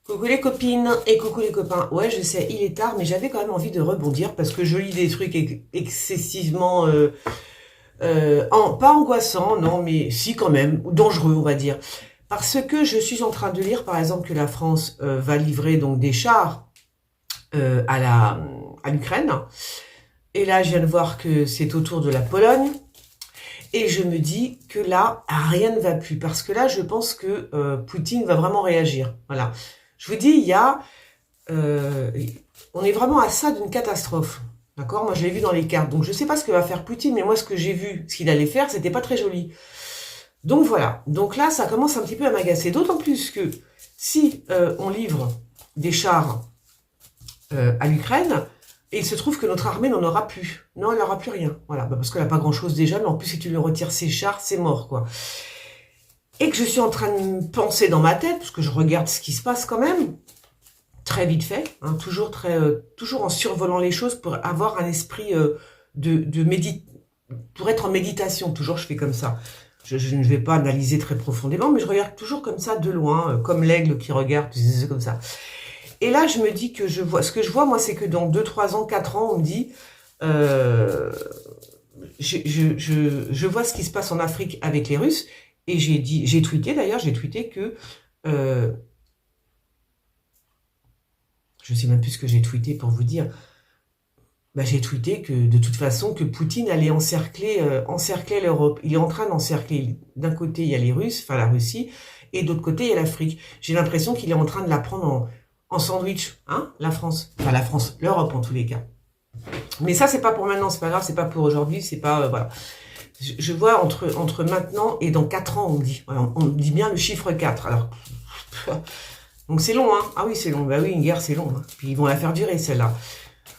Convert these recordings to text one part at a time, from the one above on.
Coucou les copines et coucou les copains. Ouais, je sais, il est tard, mais j'avais quand même envie de rebondir parce que je lis des trucs excessivement, pas angoissants, non, mais si quand même, ou dangereux, on va dire. Parce que je suis en train de lire, par exemple, que la France va livrer donc des chars à l'Ukraine. Et là, je viens de voir que c'est au tour de la Pologne. Et je me dis que là, rien ne va plus. Parce que là, je pense que Poutine va vraiment réagir. Voilà. Je vous dis, on est vraiment à ça d'une catastrophe. D'accord? Moi, je l'ai vu dans les cartes. Donc, je ne sais pas ce que va faire Poutine, mais moi, ce que j'ai vu, ce qu'il allait faire, c'était pas très joli. Donc, voilà. Donc là, ça commence un petit peu à m'agacer. D'autant plus que si on livre des chars à l'Ukraine, et il se trouve que notre armée n'en aura plus. Non, elle n'aura plus rien. Voilà, parce qu'elle n'a pas grand-chose déjà, mais en plus, si tu lui retires ses chars, c'est mort, quoi. Et que je suis en train de penser dans ma tête, parce que je regarde ce qui se passe quand même, très vite fait, hein, toujours en survolant les choses pour avoir un esprit pour être en méditation. Toujours, je fais comme ça. Je ne vais pas analyser très profondément, mais je regarde toujours comme ça, de loin, comme l'aigle qui regarde, comme ça. Et là, je me dis que ce que je vois, moi, c'est que dans 2, 3 ans, 4 ans, on me dit, je vois ce qui se passe en Afrique avec les Russes, et j'ai tweeté d'ailleurs, que, je sais même plus ce que j'ai tweeté pour vous dire, j'ai tweeté que de toute façon, que Poutine allait encercler l'Europe. Il est en train d'encercler, d'un côté il y a les Russes, enfin la Russie, et d'autre côté il y a l'Afrique. J'ai l'impression qu'il est en train de la prendre en sandwich, hein, la France. Enfin la France, l'Europe en tous les cas. Mais ça c'est pas pour maintenant, c'est pas grave, c'est pas pour aujourd'hui, c'est pas, voilà. Je vois entre maintenant et dans 4 ans, on me dit bien le chiffre 4. Alors, donc c'est long, hein. Ah oui, c'est long. Bah oui, une guerre, c'est long. Hein. Puis ils vont la faire durer, celle-là.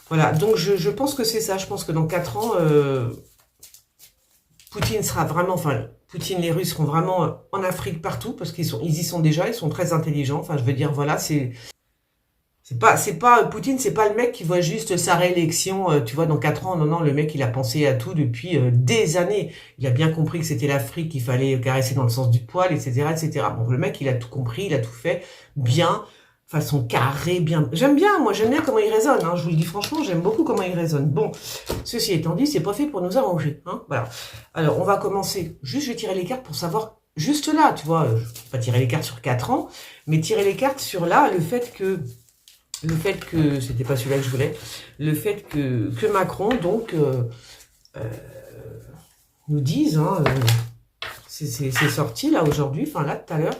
Voilà, donc je pense que c'est ça. Je pense que dans 4 ans, Poutine sera vraiment, Poutine, les Russes seront vraiment en Afrique partout, parce ils y sont déjà, ils sont très intelligents. Enfin, je veux dire, voilà, Poutine, c'est pas le mec qui voit juste sa réélection, tu vois, dans 4 ans. Non, non, le mec, il a pensé à tout depuis des années. Il a bien compris que c'était l'Afrique qu'il fallait caresser dans le sens du poil, etc., etc. Bon, le mec, il a tout compris, il a tout fait bien, façon carrée, bien. J'aime bien comment il raisonne, hein. Je vous le dis franchement, j'aime beaucoup comment il raisonne. Bon, ceci étant dit, c'est pas fait pour nous arranger, hein. Voilà. Alors, on va commencer. Juste, je vais tirer les cartes pour savoir, juste là, tu vois, je vais pas tirer les cartes sur 4 ans, mais tirer les cartes sur là, le fait que, c'était pas celui-là que je voulais, le fait que Macron, donc, nous dise, hein, c'est sorti là aujourd'hui, enfin là tout à l'heure,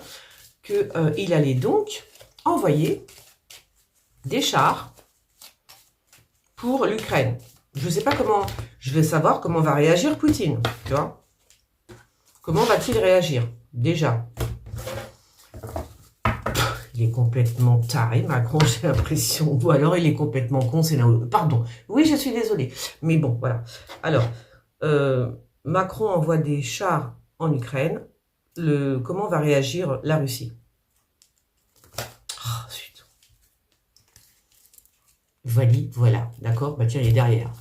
qu'il allait donc envoyer des chars pour l'Ukraine. Je sais pas comment, je vais savoir comment va réagir Poutine, tu vois. Comment va-t-il réagir, déjà? Il est complètement taré, Macron, j'ai l'impression. Ou alors il est complètement con, c'est là. Pardon. Oui, je suis désolée. Mais bon, voilà. Alors, Macron envoie des chars en Ukraine. Comment va réagir la Russie? Oh, zut. Voilà. D'accord? Bah tiens, il est derrière.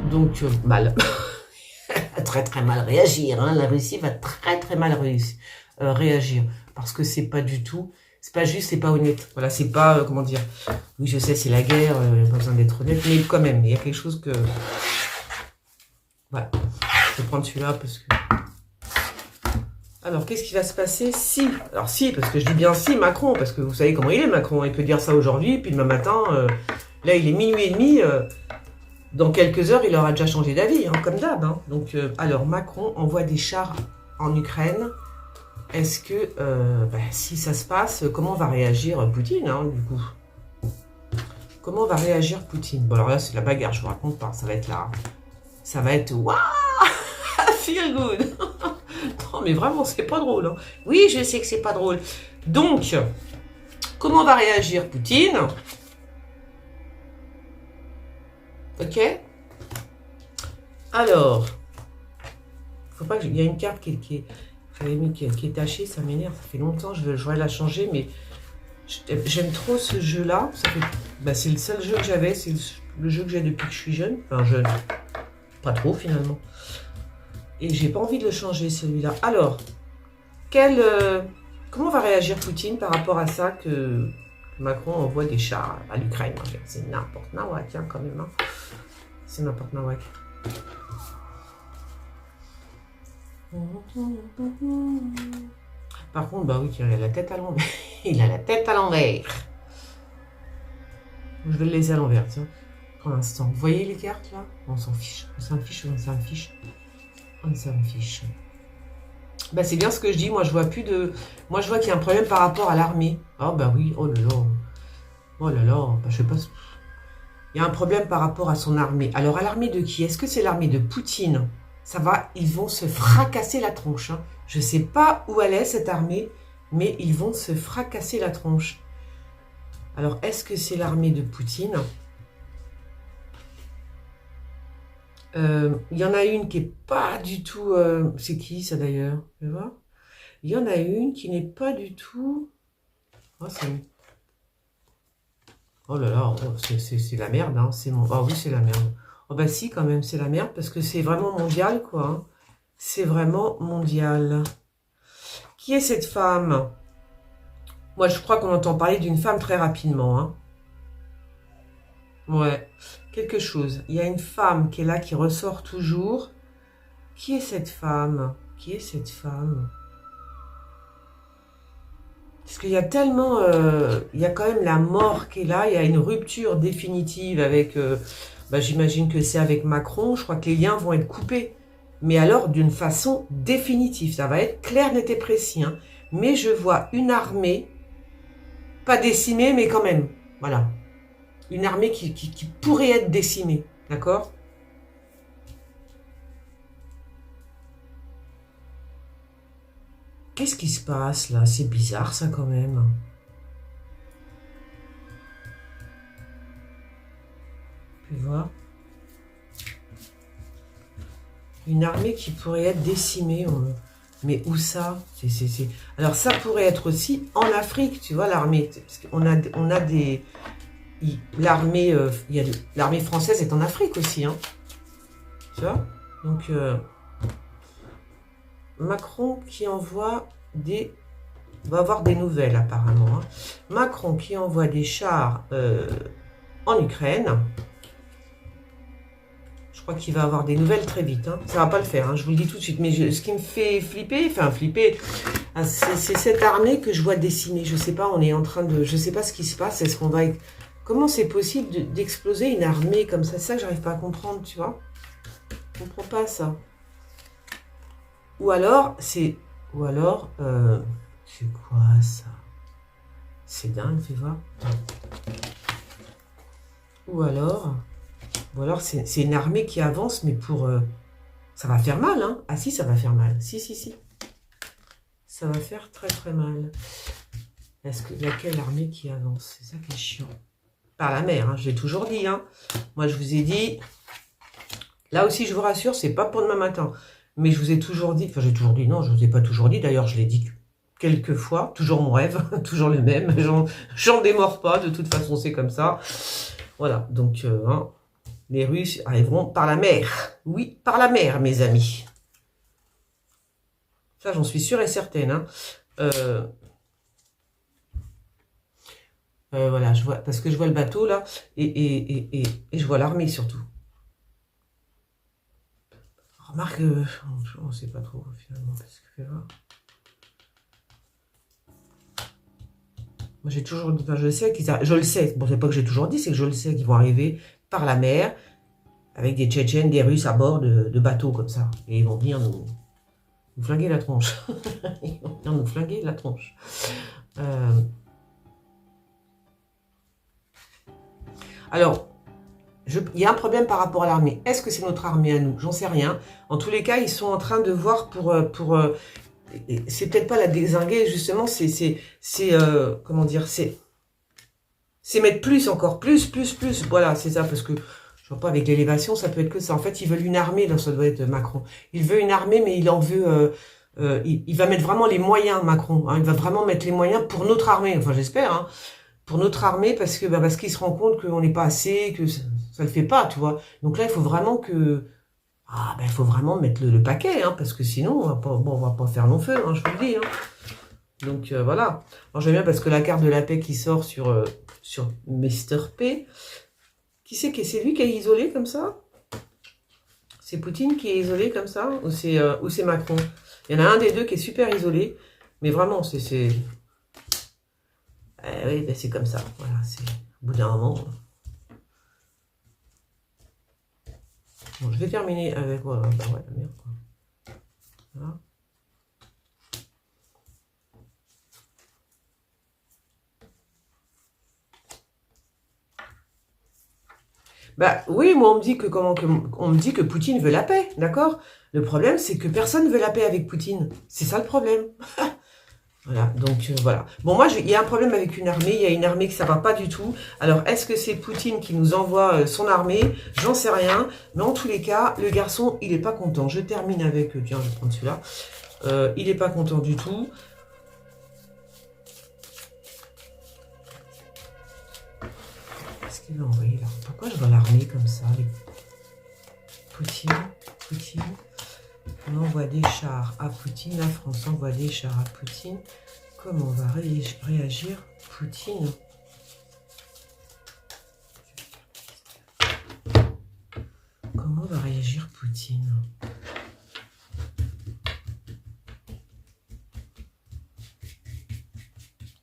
Donc, mal. Très très mal réagir. Hein. La Russie va très très mal réagir. Parce que c'est pas du tout, c'est pas juste, c'est pas honnête. Voilà, c'est pas, comment dire, oui je sais, c'est la guerre, il n'y a pas besoin d'être honnête, mais quand même, il y a quelque chose que, voilà, je vais prendre celui-là parce que, alors qu'est-ce qui va se passer si, alors si, parce que je dis bien si, Macron, parce que vous savez comment il est Macron, il peut dire ça aujourd'hui, puis demain matin, là il est minuit et demi, dans quelques heures il aura déjà changé d'avis, hein, comme d'hab, hein. Donc, alors Macron envoie des chars en Ukraine. Est-ce que, si ça se passe, comment va réagir Poutine, hein, du coup? Comment va réagir Poutine? Bon, alors là, c'est la bagarre, je vous raconte pas. Ça va être là. Ça va être, waouh, feel good. Non, mais vraiment, c'est pas drôle. Hein. Oui, je sais que c'est pas drôle. Donc, comment va réagir Poutine? Ok. Alors, faut pas que... Il y a une carte qui est tachée, ça m'énerve, ça fait longtemps, je voudrais la changer, mais j'aime trop ce jeu-là. C'est le seul jeu que j'avais, c'est le jeu que j'ai depuis que je suis jeune. Enfin, jeune, pas trop finalement. Et j'ai pas envie de le changer, celui-là. Alors, quel Comment va réagir Poutine par rapport à ça que Macron envoie des chars à l'Ukraine? C'est n'importe nawak, hein, quand même. Hein. C'est n'importe nawak. Par contre, bah oui, il a la tête à l'envers. Il a la tête à l'envers. Je vais le laisser à l'envers, tiens. Pour l'instant. Vous voyez les cartes, là? On s'en fiche. On s'en fiche, on s'en fiche. On s'en fiche. Bah, c'est bien ce que je dis. Moi, je vois plus de... Moi, je vois qu'il y a un problème par rapport à l'armée. Oh, bah oui. Oh là là. Oh là là. Bah, je sais pas... Il y a un problème par rapport à son armée. Alors, à l'armée de qui? Est-ce que c'est l'armée de Poutine? Ça va, ils vont se fracasser la tronche. Hein. Je ne sais pas où elle est, cette armée, mais ils vont se fracasser la tronche. Alors, est-ce que c'est l'armée de Poutine? Il y en a une qui n'est pas du tout... c'est qui, ça, d'ailleurs? Tu vois? Il y en a une qui n'est pas du tout... Oh, oh là là, oh, c'est la merde. Hein. Oh oui, c'est la merde. Oh bah si, quand même, c'est la merde, parce que c'est vraiment mondial, quoi. Hein. C'est vraiment mondial. Qui est cette femme? Moi, je crois qu'on entend parler d'une femme très rapidement. Hein. Ouais, quelque chose. Il y a une femme qui est là, qui ressort toujours. Qui est cette femme? Qui est cette femme? Parce qu'il y a tellement... il y a quand même la mort qui est là. Il y a une rupture définitive avec... bah, j'imagine que c'est avec Macron. Je crois que les liens vont être coupés. Mais alors, d'une façon définitive. Ça va être clair, net et précis. Hein. Mais je vois une armée, pas décimée, mais quand même. Voilà. Une armée qui pourrait être décimée. D'accord? Qu'est-ce qui se passe là? C'est bizarre ça quand même. Tu vois? Une armée qui pourrait être décimée. Mais où ça? Alors ça pourrait être aussi en Afrique, tu vois, l'armée. Parce qu'on a des... L'armée l'armée française est en Afrique aussi. Hein. Tu vois? Donc... Macron qui envoie des... On va avoir des nouvelles apparemment. Hein. Macron qui envoie des chars en Ukraine. Je crois qu'il va avoir des nouvelles très vite. Hein. Ça va pas le faire, hein, je vous le dis tout de suite. Mais ce qui me fait flipper, ah, c'est cette armée que je vois décimée. Je sais pas, on est en train de... Je sais pas ce qui se passe. Est-ce qu'on va... Comment c'est possible d'exploser une armée comme ça? C'est ça que j'arrive pas à comprendre, tu vois. Je comprends pas ça. Ou alors, c'est quoi ça? C'est dingue, fais voir. Ou alors c'est une armée qui avance, mais pour... ça va faire mal, hein? Ah si, ça va faire mal. Si. Ça va faire très très mal. Est-ce que laquelle armée qui avance? C'est ça qui est chiant. Par la mer, hein, je l'ai toujours dit. Hein. Moi, je vous ai dit... Là aussi, je vous rassure, c'est pas pour demain matin. Mais je vous ai toujours dit, enfin j'ai toujours dit, non, je ne vous ai pas toujours dit, d'ailleurs je l'ai dit quelques fois, toujours mon rêve, toujours le même, j'en démords pas, de toute façon c'est comme ça. Voilà, donc hein, les Russes arriveront par la mer, oui, par la mer mes amis. Ça j'en suis sûre et certaine. Hein. Voilà, je vois, parce que je vois le bateau là, et je vois l'armée surtout. Remarque, on ne sait pas trop finalement. Parce que, moi j'ai toujours dit, enfin, je sais qu'ils arrivent, je le sais, bon c'est pas que j'ai toujours dit, c'est que je le sais qu'ils vont arriver par la mer avec des Tchétchènes, des Russes à bord de bateaux comme ça. Et ils vont venir nous flinguer la tronche. Ils vont venir nous flinguer la tronche. Alors, il y a un problème par rapport à l'armée. Est-ce que c'est notre armée à nous? J'en sais rien. En tous les cas, ils sont en train de voir pour c'est peut-être pas la dézinguer, justement, comment dire, c'est mettre plus, encore plus. Voilà, c'est ça, parce que je vois pas, avec l'élévation, ça peut être que ça. En fait, ils veulent une armée, là, ça doit être Macron. Il veut une armée, mais il en veut... il va mettre vraiment les moyens, Macron. Hein, il va vraiment mettre les moyens pour notre armée. Enfin, j'espère, hein. Pour notre armée, parce qu'il se rend compte qu'on n'est pas assez, que ça le fait pas, tu vois. Donc là, il faut vraiment que... Ah, il faut vraiment mettre le paquet, hein, parce que sinon, on va pas faire long feu, hein, je vous le dis. Hein. Donc voilà. Alors j'aime bien parce que la carte de la paix qui sort sur Mister P. Qui c'est lui qui est isolé comme ça? C'est Poutine qui est isolé comme ça? Ou c'est Macron? Il y en a un des deux qui est super isolé. Mais vraiment, oui, ben c'est comme ça. Voilà, c'est au bout d'un moment. Bon, je vais terminer avec... bah ouais, la merde, quoi. Voilà. Bah oui, moi on me dit on me dit que Poutine veut la paix, d'accord? Le problème, c'est que personne veut la paix avec Poutine. C'est ça le problème. Voilà, donc voilà. Bon, moi, il y a un problème avec une armée. Il y a une armée que ça va pas du tout. Alors, est-ce que c'est Poutine qui nous envoie son armée? J'en sais rien. Mais en tous les cas, le garçon, il est pas content. Je termine avec... tiens, je vais prendre celui-là. Il est pas content du tout. Qu'est-ce qu'il va envoyer là? Pourquoi je vois l'armée comme ça? Poutine. On envoie des chars à Poutine. La France envoie des chars à Poutine. Comment va réagir Poutine? Comment va réagir Poutine?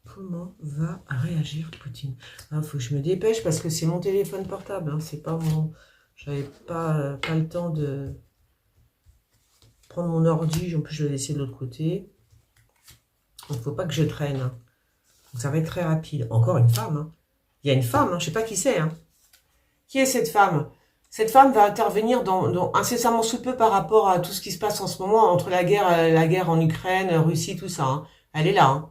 Comment va réagir Poutine? Ah, faut que je me dépêche parce que c'est mon téléphone portable. Hein, c'est pas mon... J'avais pas le temps de prendre mon ordi. En plus, je l'ai laissé de l'autre côté. Donc, faut pas que je traîne. Hein. Donc, ça va être très rapide. Encore une femme. Hein. Il y a une femme. Hein, je sais pas qui c'est. Hein. Qui est cette femme? Cette femme va intervenir dans incessamment sous peu par rapport à tout ce qui se passe en ce moment entre la guerre en Ukraine, Russie, tout ça. Hein. Elle est là. Hein.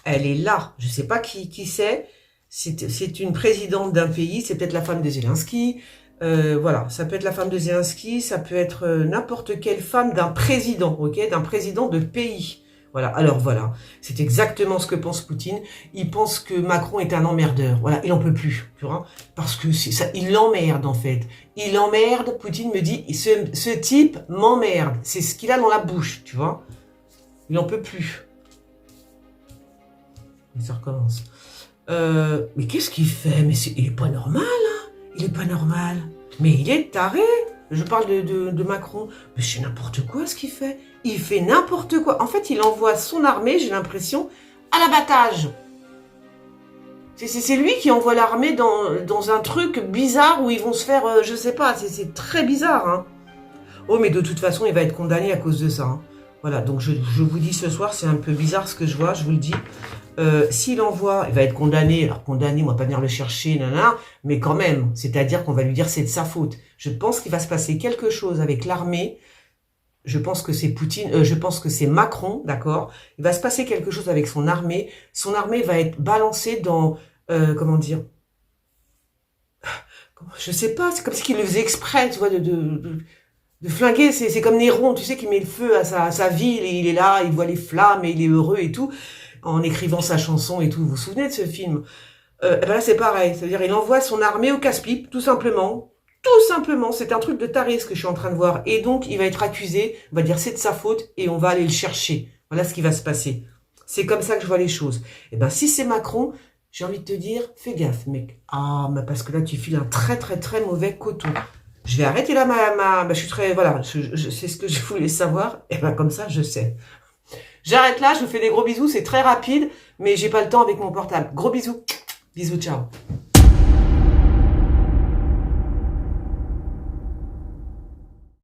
Elle est là. Je sais pas qui c'est. C'est une présidente d'un pays. C'est peut-être la femme de Zelensky. Voilà, ça peut être la femme de Zelensky. Ça peut être n'importe quelle femme d'un président, ok, d'un président de pays. Voilà, alors voilà, c'est exactement ce que pense Poutine. Il pense que Macron est un emmerdeur. Voilà, il en peut plus, tu vois, parce que c'est ça, il l'emmerde en fait. Il l'emmerde. Poutine me dit, ce type m'emmerde. C'est ce qu'il a dans la bouche, tu vois. Il en peut plus. Et ça recommence. Mais qu'est-ce qu'il fait? Mais il est pas normal, hein. Il est pas normal. Mais il est taré. Je parle de Macron. Mais c'est n'importe quoi ce qu'il fait. Il fait n'importe quoi. En fait, il envoie son armée, j'ai l'impression, à l'abattage. C'est lui qui envoie l'armée dans un truc bizarre où ils vont se faire, je sais pas, c'est très bizarre. Hein. Oh, mais de toute façon, il va être condamné à cause de ça. Hein. Voilà, donc je vous dis ce soir, c'est un peu bizarre ce que je vois, je vous le dis. S'il envoie, il va être condamné. Alors condamné, on va pas venir le chercher, nanana, mais quand même, c'est-à-dire qu'on va lui dire c'est de sa faute. Je pense qu'il va se passer quelque chose avec l'armée. Je pense que c'est Poutine, je pense que c'est Macron, d'accord. Il va se passer quelque chose avec son armée. Son armée va être balancée dans, comment dire, je sais pas. C'est comme s'il le faisait exprès, tu vois, de flinguer. C'est comme Néron, tu sais, qui met le feu à sa ville et il est là, il voit les flammes et il est heureux et tout. En écrivant sa chanson et tout. Vous vous souvenez de ce film? Ben là, c'est pareil. C'est-à-dire, il envoie son armée au casse-pipe, tout simplement. Tout simplement. C'est un truc de taré, ce que je suis en train de voir. Et donc, il va être accusé. On va dire, c'est de sa faute et on va aller le chercher. Voilà ce qui va se passer. C'est comme ça que je vois les choses. Et ben, si c'est Macron, j'ai envie de te dire, fais gaffe, mec. Ah, mais parce que là, tu files un très, très, très mauvais coton. Je vais arrêter là je suis très, voilà, c'est ce que je voulais savoir. Et ben, comme ça, je sais. J'arrête là, je vous fais des gros bisous, c'est très rapide, mais j'ai pas le temps avec mon portable. Gros bisous. Bisous, ciao.